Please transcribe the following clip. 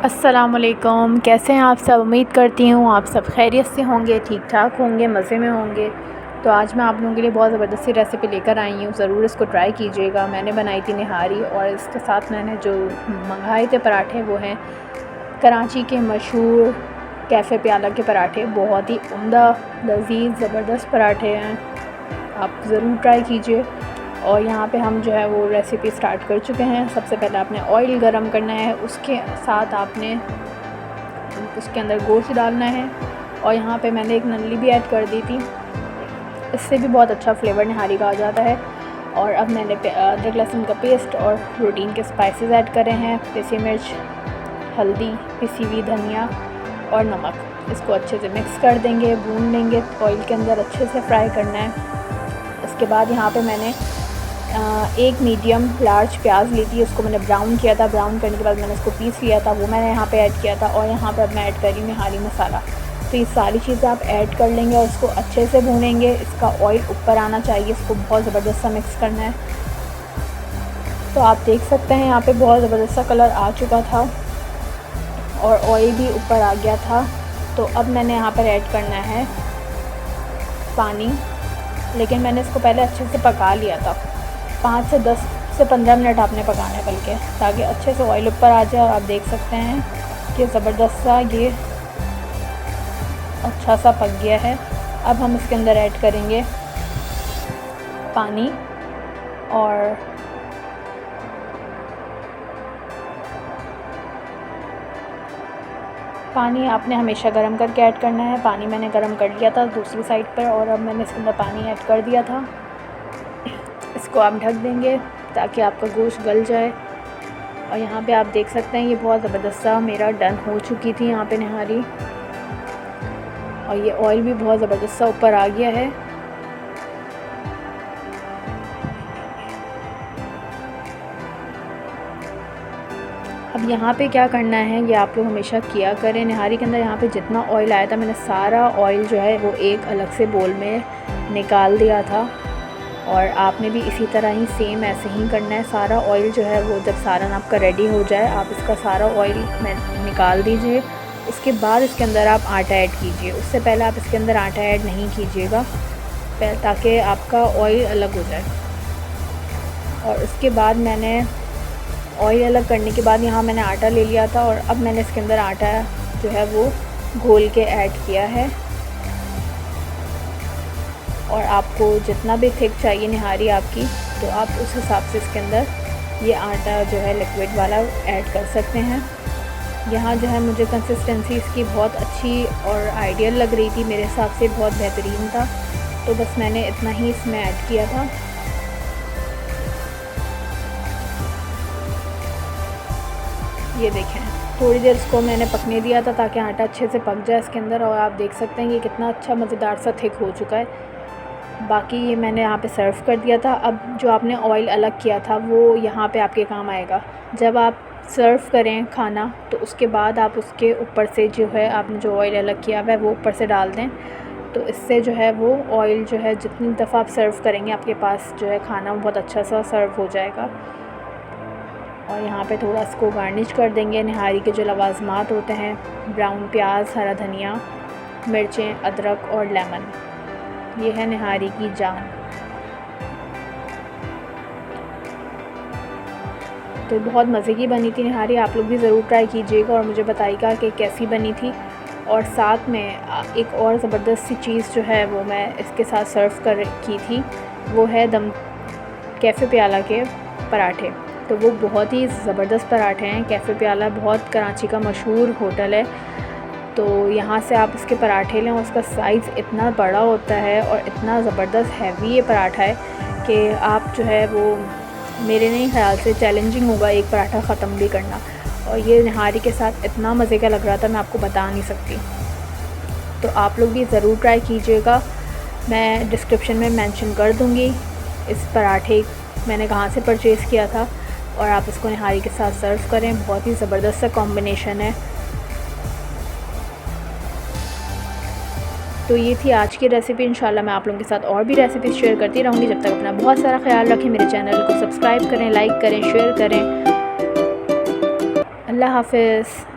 अस्सलामुअलैकुम, कैसे हैं आप सब। उम्मीद करती हूँ आप सब खैरियत से होंगे, ठीक ठाक होंगे, मज़े में होंगे। तो आज मैं आप लोगों के लिए बहुत ज़बरदस्त सी रेसिपी लेकर आई हूँ, ज़रूर इसको ट्राई कीजिएगा। मैंने बनाई थी निहारी और इसके साथ मैंने जो मंगाए थे पराठे वो हैं कराची के मशहूर कैफ़े प्याला के पराठे। बहुत ही उम्दा, लज़ीज़, ज़बरदस्त पराठे हैं, आप ज़रूर ट्राई कीजिए। और यहाँ पे हम जो है वो रेसिपी स्टार्ट कर चुके हैं। सबसे पहले आपने ऑयल गरम करना है, उसके साथ आपने उसके अंदर गोश्त डालना है। और यहाँ पे मैंने एक नल्ली भी ऐड कर दी थी, इससे भी बहुत अच्छा फ्लेवर निहारी का आ जाता है। और अब मैंने अदरक लहसुन का पेस्ट और प्रोटीन के स्पाइसेस ऐड करे हैं, पिसी मिर्च, हल्दी, पिसी हुई धनिया और नमक। इसको अच्छे से मिक्स कर देंगे, भून लेंगे, ऑयल के अंदर अच्छे से फ्राई करना है। उसके बाद यहाँ पे मैंने एक मीडियम लार्ज प्याज ली थी, उसको मैंने ब्राउन किया था। ब्राउन करने के बाद मैंने उसको पीस लिया था, वो मैंने यहाँ पे ऐड किया था। और यहाँ पे अब मैं ऐड कर रही हूँ निहारी मसाला। तो ये सारी चीज़ें आप ऐड कर लेंगे और उसको अच्छे से भूनेंगे। इसका ऑयल ऊपर आना चाहिए, इसको बहुत ज़बरदस्त सा मिक्स करना है। तो आप देख सकते हैं यहाँ पे बहुत ज़बरदस्त सा कलर आ चुका था और ऑयल भी ऊपर आ गया था। तो अब मैंने यहाँ पर ऐड करना है पानी, लेकिन मैंने इसको पहले अच्छे से पका लिया था। 5 से 10 से 15 मिनट आपने पकाना है बल्कि, ताकि अच्छे से ऑयल ऊपर आ जाए। और आप देख सकते हैं कि ज़बरदस्त सा ये अच्छा सा पक गया है। अब हम इसके अंदर ऐड करेंगे पानी। और पानी आपने हमेशा गर्म करके ऐड करना है। पानी मैंने गर्म कर लिया था दूसरी साइड पर और अब मैंने इसके अंदर पानी ऐड कर दिया था। इसको आप ढक देंगे ताकि आपका गोश्त गल जाए। और यहाँ पे आप देख सकते हैं ये बहुत ज़बरदस्त सा मेरा डन हो चुकी थी यहाँ पे निहारी। और ये ऑयल भी बहुत ज़बरदस्त सा ऊपर आ गया है। अब यहाँ पे क्या करना है, ये आप लोग हमेशा किया करें निहारी के अंदर। यहाँ पे जितना ऑयल आया था मैंने सारा ऑयल जो है वो एक अलग से बोल में निकाल दिया था। और आपने भी इसी तरह ही सेम ऐसे ही करना है। सारा ऑयल जो है वो जब सालन आपका रेडी हो जाए, आप इसका सारा ऑयल निकाल दीजिए। उसके बाद इसके अंदर आप आटा ऐड कीजिए। उससे पहले आप इसके अंदर आटा ऐड नहीं कीजिएगा, ताकि आपका ऑयल अलग हो जाए। और उसके बाद मैंने ऑयल अलग करने के बाद यहाँ मैंने आटा ले लिया था और अब मैंने इसके अंदर आटा जो है वो घोल के ऐड किया है। और आपको जितना भी थिक चाहिए निहारी आपकी, तो आप उस हिसाब से इसके अंदर ये आटा जो है लिक्विड वाला ऐड कर सकते हैं। यहाँ जो है मुझे कंसिस्टेंसी इसकी बहुत अच्छी और आइडियल लग रही थी, मेरे हिसाब से बहुत बेहतरीन था। तो बस मैंने इतना ही इसमें ऐड किया था। ये देखें, थोड़ी देर इसको मैंने पकने दिया था ताकि आटा अच्छे से पक जाए इसके अंदर। और आप देख सकते हैं ये कितना अच्छा मज़ेदार सा थिक हो चुका है। बाकी ये मैंने यहाँ पे सर्व कर दिया था। अब जो आपने ऑयल अलग किया था वो यहाँ पे आपके काम आएगा। जब आप सर्व करें खाना तो उसके बाद आप उसके ऊपर से जो है आपने जो ऑयल अलग किया हुआ है वो ऊपर से डाल दें। तो इससे जो है वो ऑयल जो है जितनी दफ़ा आप सर्व करेंगे आपके पास जो है खाना बहुत अच्छा सा सर्व हो जाएगा। और यहाँ पे थोड़ा इसको गार्निश कर देंगे निहारी के जो लवाजमात होते हैं, ब्राउन प्याज, हरा धनिया, मिर्चें, अदरक और लेमन। ये है निहारी की जान। तो बहुत मज़े की बनी थी निहारी, आप लोग भी ज़रूर ट्राई कीजिएगा और मुझे बताइएगा कि कैसी बनी थी। और साथ में एक और ज़बरदस्त सी चीज़ जो है वो मैं इसके साथ सर्व की थी, वो है दम कैफ़े प्याला के पराठे। तो वो बहुत ही ज़बरदस्त पराठे हैं। कैफ़े प्याला बहुत कराची का मशहूर होटल है। तो यहाँ से आप इसके पराठे लें और उसका साइज़ इतना बड़ा होता है और इतना ज़बरदस्त हैवी ये पराठा है कि आप जो है वो मेरे नहीं ख़्याल से चैलेंजिंग होगा एक पराठा ख़त्म भी करना। और ये निहारी के साथ इतना मज़े का लग रहा था, मैं आपको बता नहीं सकती। तो आप लोग भी ज़रूर ट्राई कीजिएगा। मैं डिस्क्रिप्शन में मेंशन कर दूँगी इस पराठे मैंने कहाँ से परचेज़ किया था। और आप इसको निहारी के साथ सर्व करें, बहुत ही ज़बरदस्त सा कॉम्बिनेशन है। तो ये थी आज की रेसिपी। इंशाल्लाह मैं आप लोगों के साथ और भी रेसिपीज़ शेयर करती रहूँगी। जब तक अपना बहुत सारा ख्याल रखें, मेरे चैनल को सब्सक्राइब करें, लाइक करें, शेयर करें। अल्लाह हाफ़िज़।